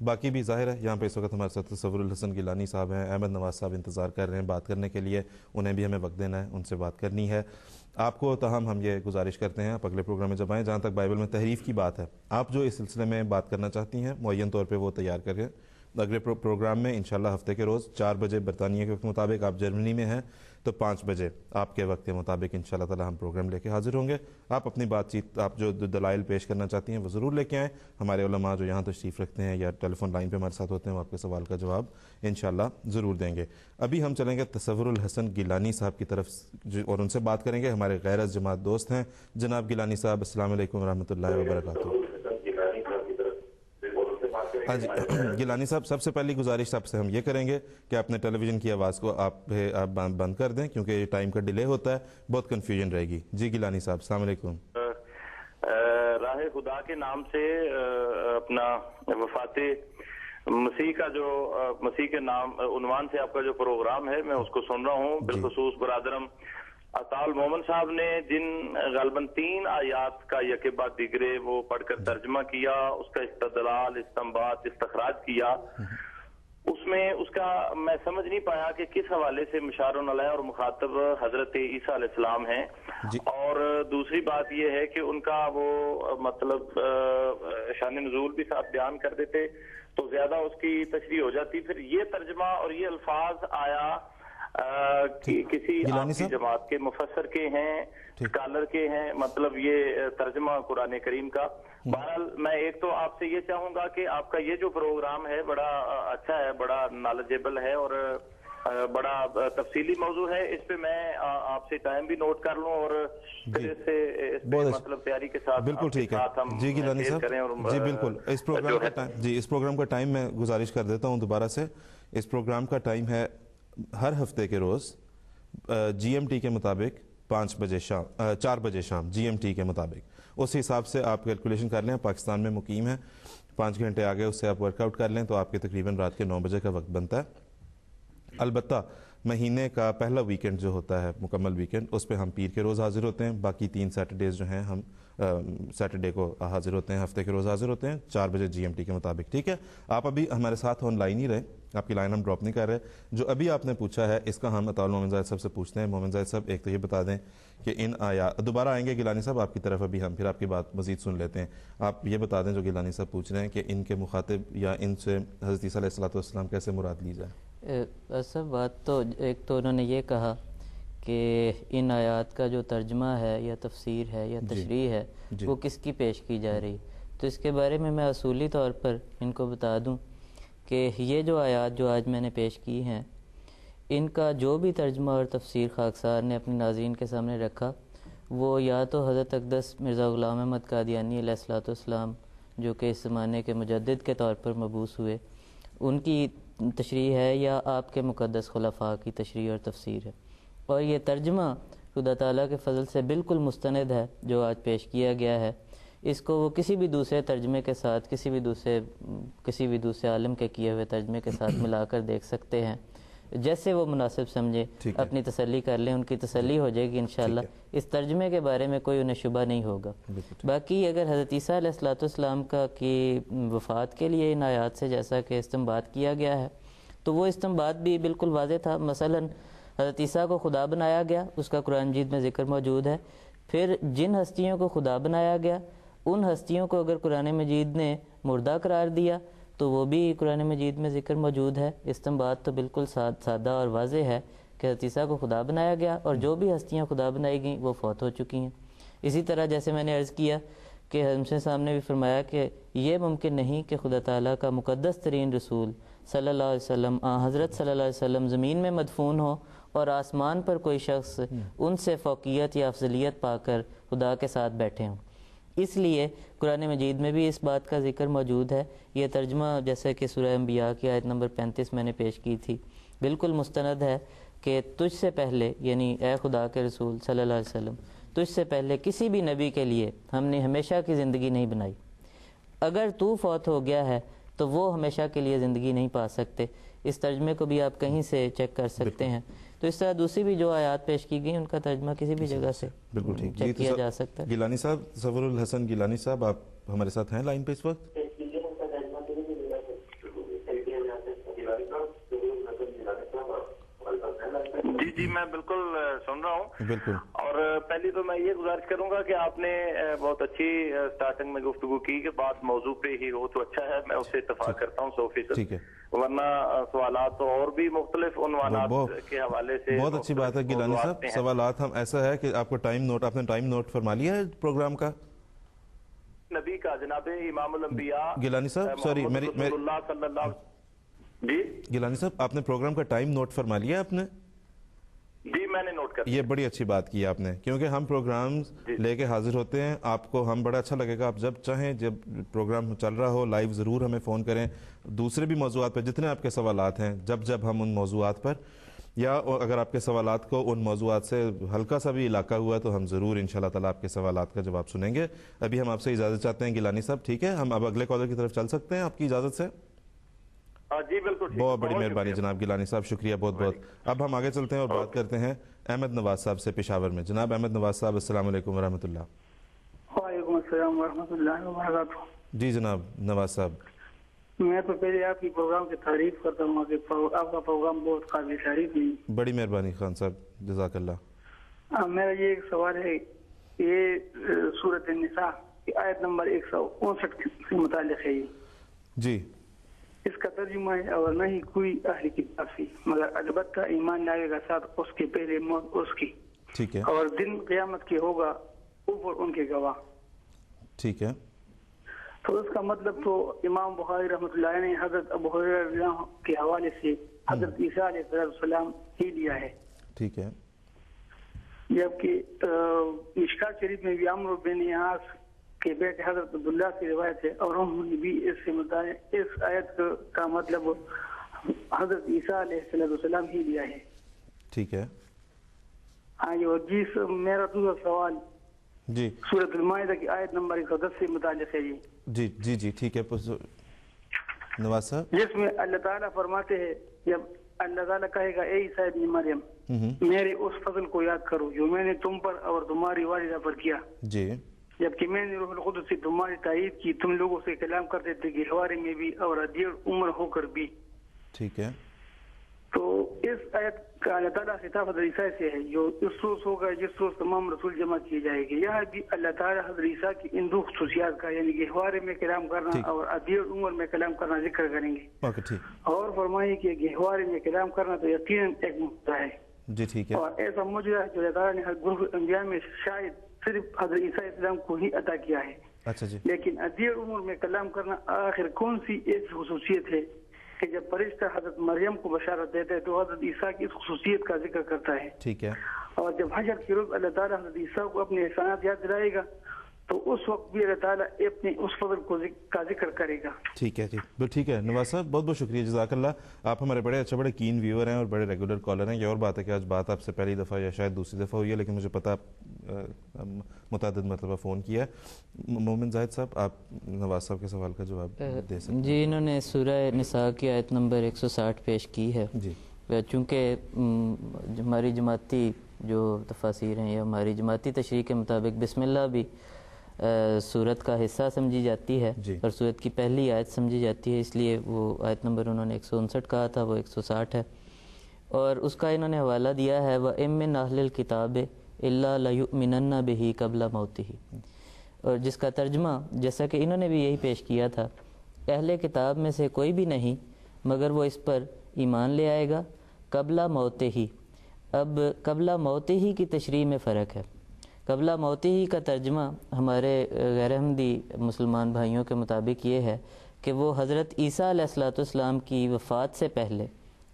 باقی بھی ظاہر ہے یہاں پہ اس وقت ہمارے ساتھ تصور الحسن گیلانی صاحب ہیں، احمد نواز صاحب انتظار کر رہے ہیں بات کرنے کے لیے، انہیں بھی ہمیں وقت دینا ہے، ان سے بات کرنی ہے آپ کو۔ تاہم ہم یہ گزارش کرتے ہیں آپ اگلے پروگرام میں جب آئیں، جہاں تک بائبل میں تحریف کی بات ہے، آپ جو اس سلسلے میں بات کرنا چاہتی ہیں معین طور پہ وہ تیار کریں۔ اگلے پروگرام میں انشاءاللہ ہفتے کے روز 4 بجے برطانیہ کے وقت مطابق، آپ جرمنی میں ہیں تو 5 بجے آپ کے وقت کے مطابق انشاءاللہ تعالی ہم پروگرام لے کے حاضر ہوں گے۔ آپ اپنی بات چیت، آپ جو دلائل پیش کرنا چاہتی ہیں وہ ضرور لے کے آئیں۔ ہمارے علماء جو یہاں تشریف رکھتے ہیں یا ٹیلی فون لائن پہ ہمارے ساتھ ہوتے ہیں وہ آپ کے سوال کا جواب انشاءاللہ ضرور دیں گے۔ ابھی ہم چلیں گے تصور الحسن گیلانی صاحب کی طرف اور ان سے بات کریں گے۔ ہمارے غیر از جماعت دوست ہیں جناب گیلانی صاحب، السلام علیکم ورحمۃ اللہ وبرکاتہ۔ ہاں جی گیلانی صاحب، سب سے پہلی گزارش آپ سے ہم یہ کریں گے کہ اپنے ٹیلی ویژن کی آواز کو آپ بند کر دیں کیونکہ ٹائم کا ڈیلے ہوتا ہے، بہت کنفیوژن رہے گی۔ جی گیلانی صاحب السلام علیکم۔ راہ خدا کے نام سے اپنا وفات مسیح کا جو مسیح کے نام عنوان سے آپ کا جو پروگرام ہے میں اس کو سن رہا ہوں۔ بالخصوص برادرم اطال مومن صاحب نے جن غالباً 3 آیات کا یکے بعد دیگرے وہ پڑھ کر ترجمہ کیا، اس کا استدلال، استنباط، استخراج کیا، اس میں اس کا میں سمجھ نہیں پایا کہ کس حوالے سے مشار علیہ اور مخاطب حضرت عیسیٰ علیہ السلام ہیں۔ اور دوسری بات یہ ہے کہ ان کا وہ مطلب شان نزول بھی ساتھ بیان کر دیتے تو زیادہ اس کی تشریح ہو جاتی۔ پھر یہ ترجمہ اور یہ الفاظ آیا کسی آپ کی جماعت کے مفسر کے ہیں، اسکالر کے ہیں، مطلب یہ ترجمہ قرآن کریم کا۔ بہرحال میں ایک تو آپ سے یہ چاہوں گا کہ آپ کا یہ جو پروگرام ہے بڑا اچھا ہے، بڑا نالجیبل ہے اور بڑا تفصیلی موضوع ہے، اس پہ میں آپ سے ٹائم بھی نوٹ کر لوں اور پھر اس پہ مطلب تیاری کے ساتھ بالکل ٹھیک ہے جی گیلانی صاحب جی بالکل۔ اس پروگرام کا ٹائم میں گزارش کر دیتا ہوں دوبارہ سے۔ اس پروگرام کا ٹائم ہے ہر ہفتے کے روز جی ایم ٹی کے مطابق 4 بجے شام جی ایم ٹی کے مطابق۔ اس حساب سے آپ کیلکولیشن کر لیں، پاکستان میں مقیم ہیں، 5 گھنٹے آگے اس سے آپ ورک آؤٹ کر لیں تو آپ کے تقریباً رات کے 9 بجے کا وقت بنتا ہے۔ البتہ مہینے کا پہلا ویکنڈ جو ہوتا ہے مکمل ویکنڈ، اس پہ ہم پیر کے روز حاضر ہوتے ہیں، باقی 3 سیٹرڈیز جو ہیں ہم سیٹرڈے کو حاضر ہوتے ہیں، ہفتے کے روز حاضر ہوتے ہیں 4 بجے جی ایم ٹی کے مطابق۔ ٹھیک ہے، آپ ابھی ہمارے ساتھ آن لائن ہی رہیں، آپ کی لائن ہم ڈراپ نہیں کر رہے۔ جو ابھی آپ نے پوچھا ہے اس کا ہم اطال مومن زاہد صاحب سے پوچھتے ہیں۔ مومن زاہد صاحب ایک تو یہ بتا دیں کہ ان دوبارہ آئیں گے گیلانی صاحب آپ کی طرف، ابھی ہم پھر آپ کی بات مزید سن لیتے ہیں۔ آپ یہ بتا دیں جو گیلانی صاحب پوچھ رہے ہیں کہ ان کے مخاطب یا ان سے حضرت عیسیٰ علیہ السلام کیسے مراد لی جائے؟ اصل بات تو ایک تو انہوں نے یہ کہا کہ ان آیات کا جو ترجمہ ہے یا تفسیر ہے یا تشریح ہے وہ کس کی پیش کی جا رہی، تو اس کے بارے میں اصولی طور پر ان کو بتا دوں کہ یہ جو آیات جو آج میں نے پیش کی ہیں ان کا جو بھی ترجمہ اور تفسیر خاکسار نے اپنے ناظرین کے سامنے رکھا وہ یا تو حضرت اقدس مرزا غلام احمد قادیانی علیہ السلام جو کہ اس زمانے کے مجدد کے طور پر مبعوث ہوئے ان کی تشریح ہے یا آپ کے مقدس خلفاء کی تشریح اور تفسیر ہے، اور یہ ترجمہ خدا تعالیٰ کے فضل سے بالکل مستند ہے جو آج پیش کیا گیا ہے۔ اس کو وہ کسی بھی دوسرے ترجمے کے ساتھ کسی بھی دوسرے عالم کے کیے ہوئے ترجمے کے ساتھ ملا کر دیکھ سکتے ہیں، جیسے وہ مناسب سمجھے اپنی تسلی کر لیں، ان کی تسلی ہو جائے گی انشاءاللہ۔ اس ترجمے کے بارے میں کوئی انہیں شبہ نہیں ہوگا۔ باقی اگر حضرت عیسیٰ علیہ السلام کا کی وفات کے لیے ان آیات سے جیسا کہ استنباط کیا گیا ہے تو وہ استنباط بھی بالکل واضح تھا۔ مثلا حضرت عیسیٰ کو خدا بنایا گیا، اس کا قرآن مجید میں ذکر موجود ہے۔ پھر جن ہستیوں کو خدا بنایا گیا ان ہستیوں کو اگر قرآن مجید نے مردہ قرار دیا تو وہ بھی قرآن مجید میں ذکر موجود ہے۔ استنباط تو بالکل سادہ اور واضح ہے کہ حضرت عیسیٰ کو خدا بنایا گیا اور جو بھی ہستیاں خدا بنائی گئیں وہ فوت ہو چکی ہیں۔ اسی طرح جیسے میں نے عرض کیا کہ ہم سے سامنے بھی فرمایا کہ یہ ممکن نہیں کہ خدا تعالیٰ کا مقدس ترین رسول صلی اللہ علیہ وسلم حضرت صلی اللہ علیہ وسلم زمین میں مدفون ہو اور آسمان پر کوئی شخص ان سے فوقیت یا افضلیت پا کر خدا کے ساتھ بیٹھے ہوں۔ اس لیے قرآن مجید میں بھی اس بات کا ذکر موجود ہے۔ یہ ترجمہ جیسے کہ سورہ انبیاء کی آیت نمبر 35 میں نے پیش کی تھی بالکل مستند ہے کہ تجھ سے پہلے یعنی اے خدا کے رسول صلی اللہ علیہ وسلم تجھ سے پہلے کسی بھی نبی کے لیے ہم نے ہمیشہ کی زندگی نہیں بنائی، اگر تو فوت ہو گیا ہے تو وہ ہمیشہ کے لیے زندگی نہیں پا سکتے۔ اس ترجمے کو بھی آپ کہیں سے چیک کر سکتے ہیں۔ تو اس طرح دوسری بھی جو آیات پیش کی گئی ان کا ترجمہ کسی بھی جگہ سے بالکل ٹھیک چیک کیا جا سکتا ہے۔ گیلانی صاحب، تصور الحسن گیلانی صاحب آپ ہمارے ساتھ ہیں لائن پہ اس وقت؟ میں بالکل سن رہا ہوں بالکل. اور پہلی تو میں یہ گزارش کروں گا کہ آپ نے بہت اچھی سٹارٹنگ میں گفتگو کی کہ بات موضوع پہ ہی ہو تو اچھا ہے, میں اس سے اتفاق کرتا ہوں 100%. ٹھیک ہے, ورنہ سوالات تو اور بھی مختلف عنوانات کے حوالے سے بہت اچھی بات ہے گیلانی صاحب. سوالات ہم ایسا ہے کہ آپ کو آپ نے ٹائم نوٹ فرما لیا ہے پروگرام کا نبی کا, جناب امام الانبیاء گیلانی صاحب, سوری میری رسول اللہ صلی اللہ. جی گیلانی صاحب, آپ نے پروگرام کا ٹائم نوٹ فرما لیا آپ نے؟ جی میں نے نوٹ کر. یہ بڑی اچھی بات کی آپ نے, کیونکہ ہم پروگرام لے کے حاضر ہوتے ہیں, آپ کو ہم بڑا اچھا لگے گا. آپ جب چاہیں, جب پروگرام چل رہا ہو لائیو, ضرور ہمیں فون کریں. دوسرے بھی موضوعات پہ جتنے آپ کے سوالات ہیں, جب ہم ان موضوعات پر, یا اگر آپ کے سوالات کو ان موضوعات سے ہلکا سا بھی علاقہ ہوا تو ہم ضرور انشاءاللہ تعالیٰ آپ کے سوالات کا جواب سنیں گے. ابھی ہم آپ سے اجازت چاہتے ہیں گیلانی صاحب, ٹھیک ہے؟ ہم اب اگلے کالر کی طرف چل سکتے ہیں آپ کی اجازت سے؟ جی بالکل. بہت بڑی مہربانی جناب گیلانی صاحب, شکریہ بہت بہت. اب ہم آگے چلتے ہیں اور بات کرتے ہیں احمد نواز صاحب سے پشاور میں. جناب احمد نواز صاحب, السلام علیکم ورحمۃ اللہ. وعلیکم السلام ورحمۃ اللہ وبرکاتہ. جی جناب نواز صاحب, میں تو پہلے آپ کی پروگرام کی تعریف کرتا ہوں کہ آپ کا پروگرام بہت قابل تعریف ہے. بڑی مہربانی خان صاحب, جزاک اللہ. میرا یہ ایک سوال ہے, یہ سورۃ النساء کی آیت نمبر 159 سے متعلق ہے. جی, اس کا ترجمہ ہے, اور نہ ہی کوئی اہل کتاب سے مگر البتہ ایمان لائے گا ساتھ اس کے پہلے موت اس کی, ٹھیک ہے, اور دن قیامت کے ہوگا اوپر ان کے گواہ. ٹھیک ہے. تو اس کا مطلب تو امام بخاری رحمۃ اللہ نے حضرت ابو ہریرہ رضی اللہ عنہ کے حوالے سے حضرت عیسیٰ علیہ السلام ہی لیا ہے. ٹھیک ہے. جبکہ مشکات شریف میں بھی عمرو بن عاص کے بیٹے حضرت عبداللہ کی روایت ہے, اور انہوں نے بھی اس سے متعلق اس آیت کا مطلب حضرت عیسیٰ علیہ السلام ہی لیا ہے. ٹھیک ہے. ہاں جی, اور جی میرا دوسرا سوال جی سورۃ المائدہ کی آیت نمبر 110 سے متعلق ہے. جی جی جی ٹھیک ہے نواز صاحب, جس میں اللہ تعالیٰ فرماتے ہیں, جب اللہ تعالیٰ کہے گا اے عیسیٰ ابن مریم, میرے اس فضل کو یاد کرو جو میں نے تم پر اور تمہاری والدہ پر کیا, جی, جبکہ میں نے روح القدس سے تمہاری تائید کی, تم لوگوں سے کلام کرتے تھے گہوارے میں بھی اور ادیڑ عمر ہو کر بھی. ٹھیک ہے. تو اس آیت کا اللہ تعالیٰ خطاب حضرت عیسیٰ سے ہے جو اس روز ہوگا جس روز تمام رسول جمع کیے جائے گے. یہاں بھی اللہ تعالیٰ حضرت عیسیٰ کی ان دو خصوصیات کا, یعنی گہوارے میں کلام کرنا اور ادیڑ عمر میں کلام کرنا ذکر کریں گے. اور فرمائے کہ گہوارے میں کلام کرنا تو یقیناً ایک معجزہ ہے. جی ٹھیک ہے. اور ایسا معجزہ جو اللہ تعالیٰ نے گروہ انبیاء میں شاید صرف حضرت عیسیٰ علیہ السلام کو ہی عطا کیا ہے. اچھا جی. لیکن ادیڑ عمر میں کلام کرنا آخر کون سی ایسی خصوصیت ہے کہ جب فرشتہ حضرت مریم کو بشارت دیتا ہے تو حضرت عیسیٰ کی اس خصوصیت کا ذکر کرتا ہے. ٹھیک ہے. اور جب حشر کے روز اللہ تعالیٰ حضرت عیسیٰ کو اپنے احسانات یاد دلائے گا تو اس وقت بھی اللہ تعالیٰ اپنے اس فضل کا ذکر کرے گا. ٹھیک ہے. جی ٹھیک ہے نواز صاحب, بہت بہت شکریہ, جزاک اللہ. آپ ہمارے بڑے کین ویور ہیں اور بڑے ریگولر کالر ہیں. یہ اور بات ہے کہ آج بات آپ سے پہلی دفعہ یا شاید دوسری دفعہ ہوئی ہے, لیکن مجھے پتا متعدد مرتبہ فون کیا ہے. مومن زاہد صاحب, آپ نواز صاحب کے سوال کا جواب دے سکتے ہیں؟ جی, انہوں نے سورہ نساء کی آیت نمبر 160 پیش کی ہے. جی, چونکہ ہماری جماعتی جو تفاسیر ہیں یا ہماری جماعتی تشریح کے مطابق بسم اللہ بھی سورت کا حصہ سمجھی جاتی ہے اور سورت کی پہلی آیت سمجھی جاتی ہے, اس لیے وہ آیت نمبر انہوں نے 159 کہا تھا, وہ 160 ہے. اور اس کا انہوں نے حوالہ دیا ہے وَإِن مِّنْ أَهْلِ الْكِتَابِ إِلَّا لَيُؤْمِنَنَّ بِهِ قَبْلَ مَوْتِهِ, اور جس کا ترجمہ جیسا کہ انہوں نے بھی یہی پیش کیا تھا, اہل کتاب میں سے کوئی بھی نہیں مگر وہ اس پر ایمان لے آئے گا قبل موت ہی. اب قبل موت ہی کی تشریح میں فرق ہے. قبل موت ہی کا ترجمہ ہمارے غیر احمدی مسلمان بھائیوں کے مطابق یہ ہے کہ وہ حضرت عیسیٰ علیہ السلام کی وفات سے پہلے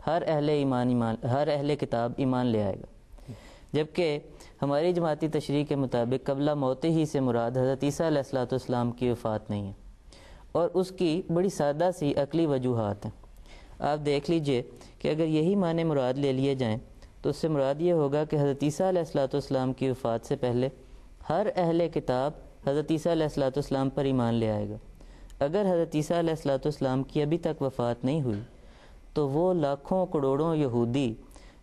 ہر اہل کتاب ایمان لے آئے گا, جبکہ ہماری جماعتی تشریح کے مطابق قبل موت ہی سے مراد حضرت عیسیٰ علیہ السلام کی وفات نہیں ہے, اور اس کی بڑی سادہ سی عقلی وجوہات ہیں. آپ دیکھ لیجئے کہ اگر یہی معنی مراد لے لیے جائیں تو اس سے مراد یہ ہوگا کہ حضرت عیسیٰ علیہ السلام کی وفات سے پہلے ہر اہل کتاب حضرت عیسیٰ علیہ السلام پر ایمان لے آئے گا. اگر حضرت عیسیٰ علیہ السلام کی ابھی تک وفات نہیں ہوئی تو وہ لاکھوں کروڑوں یہودی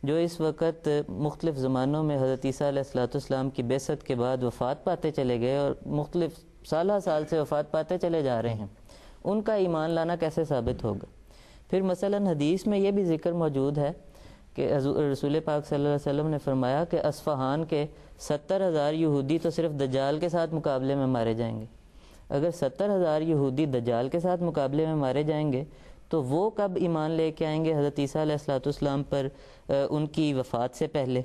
جو اس وقت مختلف زمانوں میں حضرت عیسیٰ علیہ السلام کی بعثت کے بعد وفات پاتے چلے گئے اور مختلف سال سے وفات پاتے چلے جا رہے ہیں, ان کا ایمان لانا کیسے ثابت ہوگا؟ پھر مثلا حدیث میں یہ بھی ذکر موجود ہے کہ رسول پاک صلی اللہ علیہ وسلم نے فرمایا کہ اصفہان کے 70,000 یہودی تو صرف دجال کے ساتھ مقابلے میں مارے جائیں گے. اگر 70,000 یہودی دجال کے ساتھ مقابلے میں مارے جائیں گے تو وہ کب ایمان لے کے آئیں گے حضرت عیسیٰ علیہ السلام پر ان کی وفات سے پہلے؟